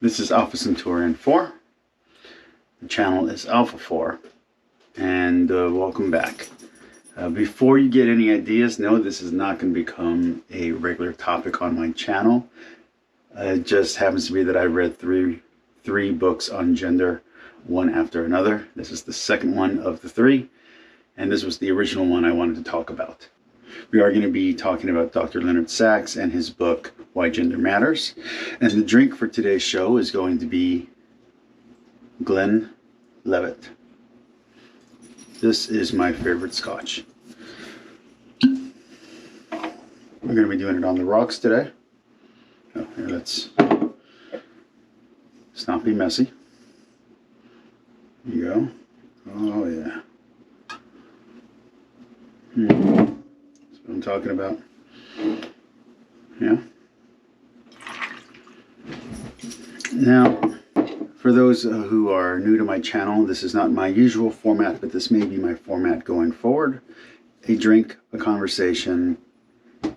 This is Alpha Centaurian 4. The channel is Alpha 4. And welcome back. Before you get any ideas, no, this is not going to become a regular topic on my channel. It just happens to be that I read three books on gender, one after another. This is the second one of the three, and this was the original one I wanted to talk about. We are going to be talking about Dr. Leonard Sachs and his book, Why Gender Matters. And the drink for today's show is going to be Glenlivet. This is my favorite scotch. We're going to be doing it on the rocks today. Oh, here, let's not be messy. Here you go. Oh, yeah. That's what I'm talking about. Yeah. Now, for those who are new to my channel, this is not my usual format, but this may be my format going forward. A drink, a conversation,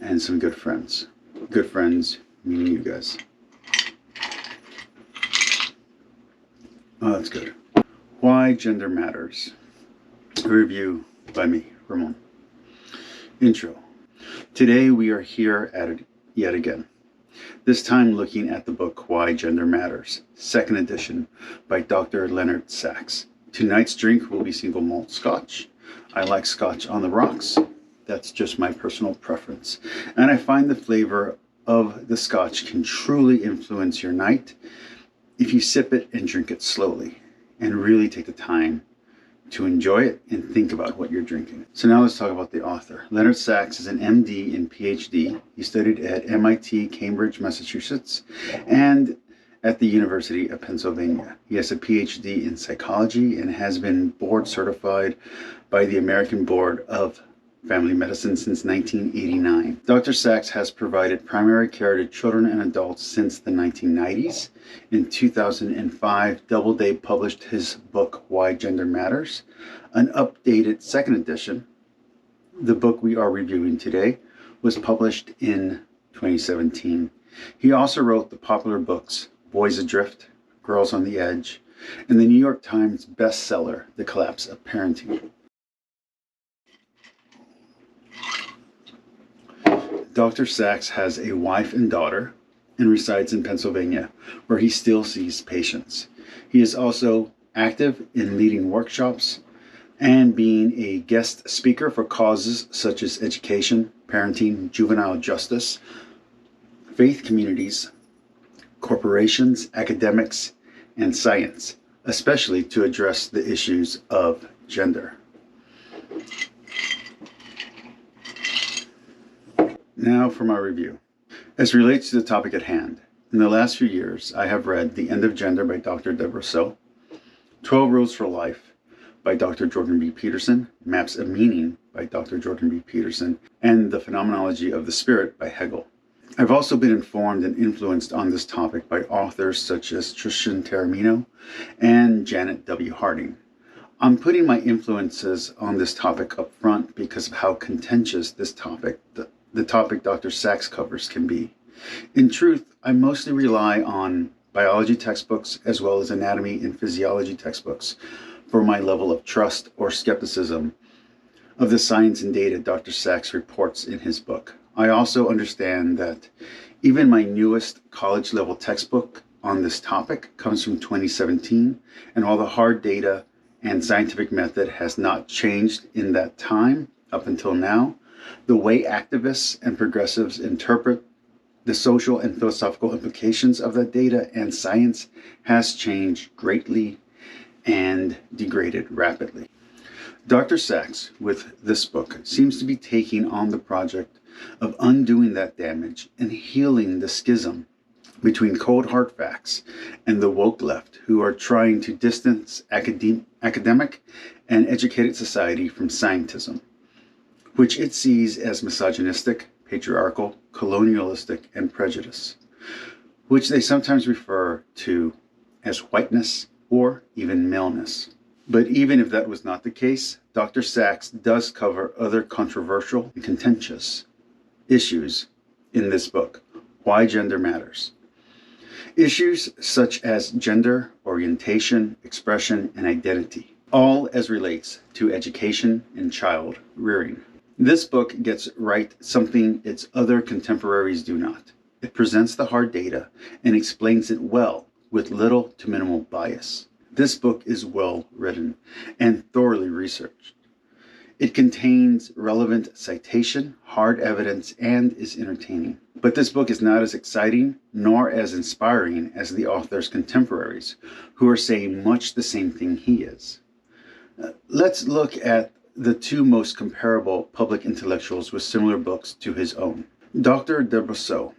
and some good friends. Good friends, meaning you guys. Oh, that's good. Why Gender Matters. A review by me, Ramon. Intro. Today we are here at it yet again. This time looking at the book Why Gender Matters, second edition by Dr. Leonard Sachs. Tonight's drink will be single malt scotch. I like scotch on the rocks. That's just my personal preference. And I find the flavor of the scotch can truly influence your night if you sip it and drink it slowly and really take the time to enjoy it and think about what you're drinking. So now let's talk about the author. Leonard Sachs is an MD and PhD. He studied at MIT, Cambridge, Massachusetts, and at the University of Pennsylvania. He has a PhD in psychology and has been board certified by the American Board of Family Medicine since 1989. Dr. Sachs has provided primary care to children and adults since the 1990s. In 2005, Doubleday published his book, Why Gender Matters, an updated second edition. The book we are reviewing today was published in 2017. He also wrote the popular books, Boys Adrift, Girls on the Edge, and the New York Times bestseller, The Collapse of Parenting. Dr. Sachs has a wife and daughter and resides in Pennsylvania, where he still sees patients. He is also active in leading workshops and being a guest speaker for causes such as education, parenting, juvenile justice, faith communities, corporations, academics, and science, especially to address the issues of gender. Now for my review. As relates to the topic at hand, in the last few years, I have read The End of Gender by Dr. Debra Soh, 12 Rules for Life by Dr. Jordan B. Peterson, Maps of Meaning by Dr. Jordan B. Peterson, and The Phenomenology of the Spirit by Hegel. I've also been informed and influenced on this topic by authors such as Tristan Taormino and Janet W. Harding. I'm putting my influences on this topic up front because of how contentious this topic, the topic Dr. Sachs covers, can be. In truth, I mostly rely on biology textbooks as well as anatomy and physiology textbooks for my level of trust or skepticism of the science and data Dr. Sachs reports in his book. I also understand that even my newest college-level textbook on this topic comes from 2017, and while the hard data and scientific method has not changed in that time up until now, the way activists and progressives interpret the social and philosophical implications of that data and science has changed greatly and degraded rapidly. Dr. Sachs, with this book, seems to be taking on the project of undoing that damage and healing the schism between cold hard facts and the woke left, who are trying to distance academic and educated society from scientism, which it sees as misogynistic, patriarchal, colonialistic, and prejudice, which they sometimes refer to as whiteness or even maleness. But even if that was not the case, Dr. Sachs does cover other controversial and contentious issues in this book, Why Gender Matters. Issues such as gender, orientation, expression, and identity, all as relates to education and child rearing. This book gets right something its other contemporaries do not. It presents the hard data and explains it well with little to minimal bias. This book is well written and thoroughly researched. It contains relevant citation, hard evidence, and is entertaining. But this book is not as exciting nor as inspiring as the author's contemporaries, who are saying much the same thing he is. Let's look at the two most comparable public intellectuals with similar books to his own. Dr. Debra Soh.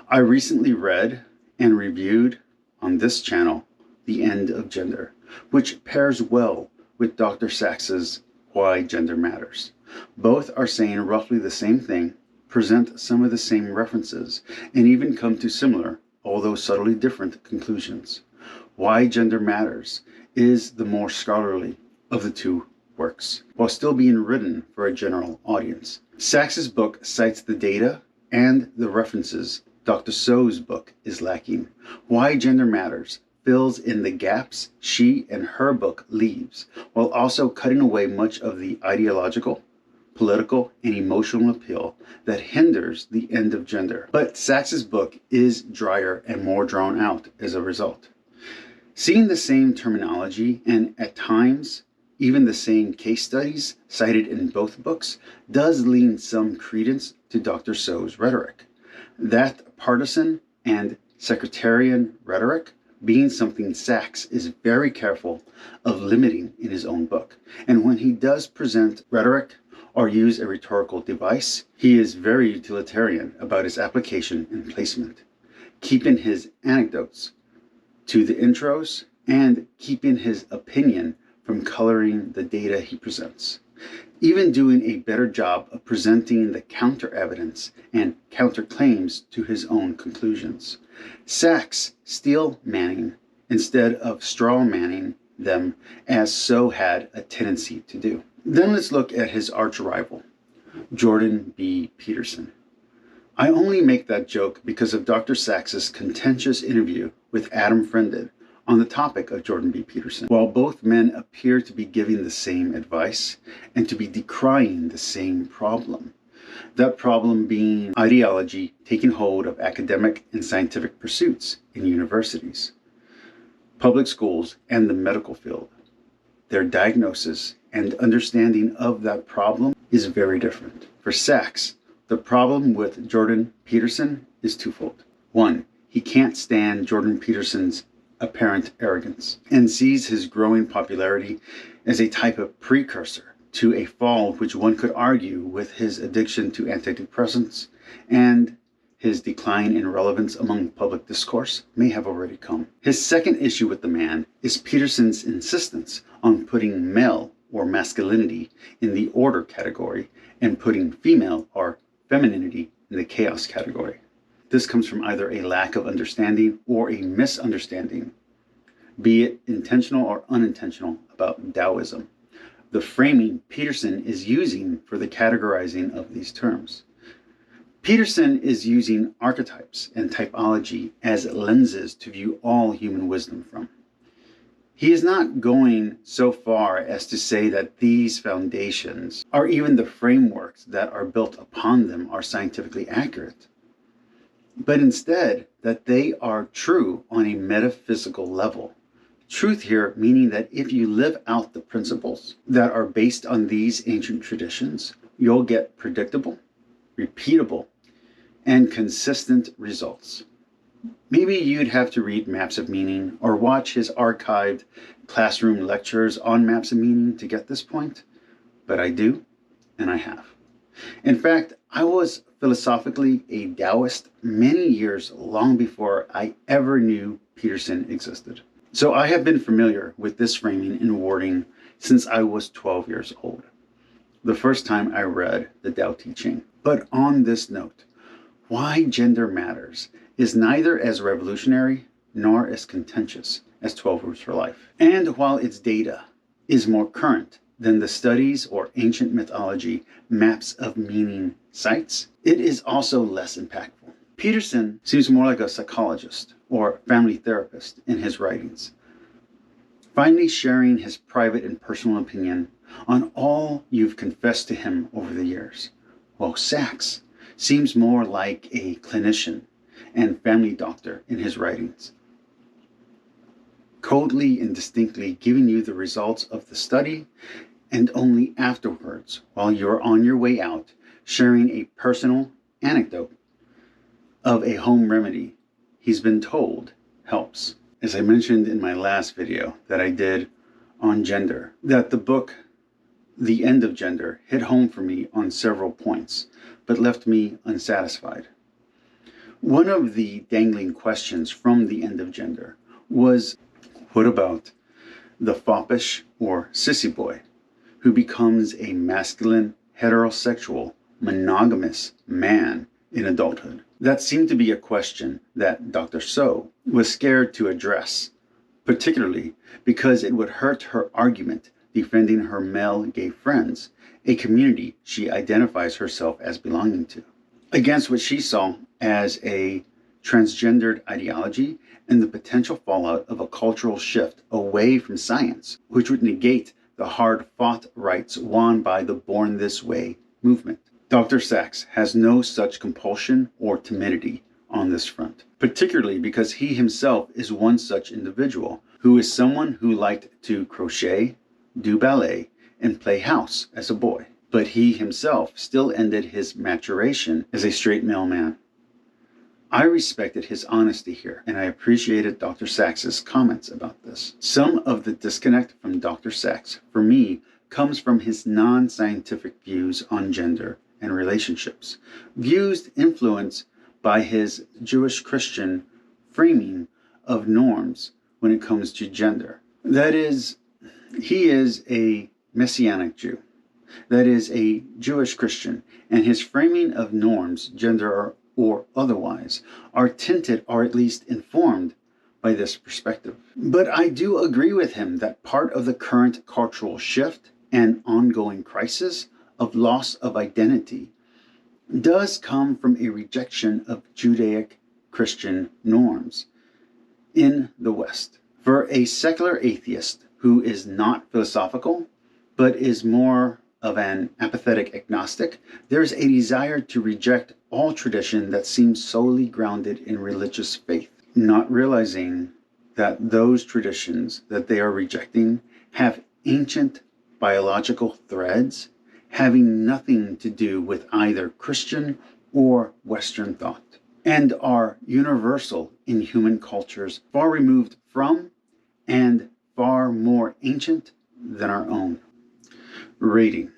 I recently read and reviewed on this channel The End of Gender, which pairs well with Dr. Saks's Why Gender Matters. Both are saying roughly the same thing, present some of the same references, and even come to similar, although subtly different, conclusions. Why Gender Matters is the more scholarly of the two works, while still being written for a general audience. Saks's book cites the data and the references Dr. Soh's book is lacking. Why Gender Matters fills in the gaps she and her book leaves, while also cutting away much of the ideological, political, and emotional appeal that hinders the end of gender. But Saks's book is drier and more drawn out as a result. Seeing the same terminology and at times even the same case studies cited in both books does lean some credence to Dr. Soh's rhetoric. That partisan and sectarian rhetoric being something Saks is very careful of limiting in his own book. And when he does present rhetoric or use a rhetorical device, he is very utilitarian about its application and placement, keeping his anecdotes to the intros and keeping his opinion from coloring the data he presents, even doing a better job of presenting the counter evidence and counterclaims to his own conclusions. Saks steel manning instead of straw manning them, as Soh had a tendency to do. Then let's look at his arch rival, Jordan B. Peterson. I only make that joke because of Dr. Saks's contentious interview with Adam Friended on the topic of Jordan B. Peterson. While both men appear to be giving the same advice and to be decrying the same problem, that problem being ideology taking hold of academic and scientific pursuits in universities, public schools, and the medical field, their diagnosis and understanding of that problem is very different. For Saks, the problem with Jordan Peterson is twofold. One, he can't stand Jordan Peterson's apparent arrogance and sees his growing popularity as a type of precursor to a fall which one could argue with his addiction to antidepressants and his decline in relevance among public discourse may have already come. His second issue with the man is Peterson's insistence on putting male or masculinity in the order category and putting female or femininity in the chaos category. This comes from either a lack of understanding or a misunderstanding, be it intentional or unintentional, about Taoism, the framing Peterson is using for the categorizing of these terms. Peterson is using archetypes and typology as lenses to view all human wisdom from. He is not going so far as to say that these foundations, or even the frameworks that are built upon them, are scientifically accurate, but instead that they are true on a metaphysical level. Truth here meaning that if you live out the principles that are based on these ancient traditions, you'll get predictable, repeatable, and consistent results. Maybe you'd have to read Maps of Meaning or watch his archived classroom lectures on Maps of Meaning to get this point, but I do, and I have. In fact, I was philosophically a Taoist many years long before I ever knew Peterson existed. So I have been familiar with this framing and wording since I was 12 years old, the first time I read the Tao Te Ching. But on this note, Why Gender Matters is neither as revolutionary nor as contentious as 12 Rules for Life. And while its data is more current than the studies or ancient mythology Maps of Meaning cites, it is also less impactful. Peterson seems more like a psychologist or family therapist in his writings, finally sharing his private and personal opinion on all you've confessed to him over the years. Well, Sachs seems more like a clinician and family doctor in his writings, coldly and distinctly giving you the results of the study, and only afterwards, while you're on your way out, sharing a personal anecdote of a home remedy he's been told helps. As I mentioned in my last video that I did on gender, that the book The End of Gender hit home for me on several points, but left me unsatisfied. One of the dangling questions from The End of Gender was, what about the foppish or sissy boy who becomes a masculine, heterosexual, monogamous man in adulthood? That seemed to be a question that Dr. Soh was scared to address, particularly because it would hurt her argument defending her male gay friends, a community she identifies herself as belonging to, against what she saw as a transgendered ideology and the potential fallout of a cultural shift away from science, which would negate the hard-fought rights won by the Born This Way movement. Dr. Sachs has no such compulsion or timidity on this front, particularly because he himself is one such individual who is someone who liked to crochet, do ballet, and play house as a boy. But he himself still ended his maturation as a straight male man. I respected his honesty here, and I appreciated Dr. Sachs's comments about this. Some of the disconnect from Dr. Sachs, for me, comes from his non-scientific views on gender and relationships, views influenced by his Jewish Christian framing of norms when it comes to gender. That is, he is a Messianic Jew. That is a Jewish Christian, and his framing of norms, gender or otherwise, are tinted or at least informed by this perspective. But I do agree with him that part of the current cultural shift and ongoing crisis of loss of identity does come from a rejection of Judaic Christian norms in the West. For a secular atheist who is not philosophical, but is more of an apathetic agnostic, there is a desire to reject all tradition that seems solely grounded in religious faith, not realizing that those traditions that they are rejecting have ancient biological threads having nothing to do with either Christian or Western thought, and are universal in human cultures far removed from and far more ancient than our own. Rating.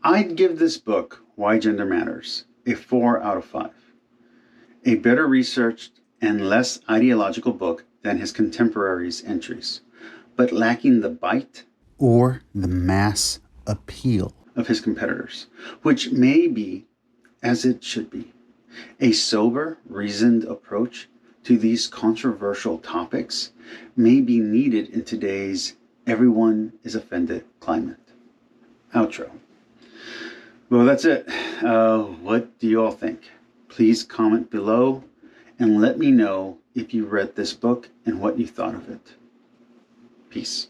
I'd give this book, Why Gender Matters, a 4 out of 5. A better researched and less ideological book than his contemporaries' entries, but lacking the bite or the mass appeal of his competitors, which may be, as it should be, a sober, reasoned approach to these controversial topics may be needed in today's everyone is offended climate. Outro. Well, that's it. What do you all think? Please comment below and let me know if you read this book and what you thought of it. Peace.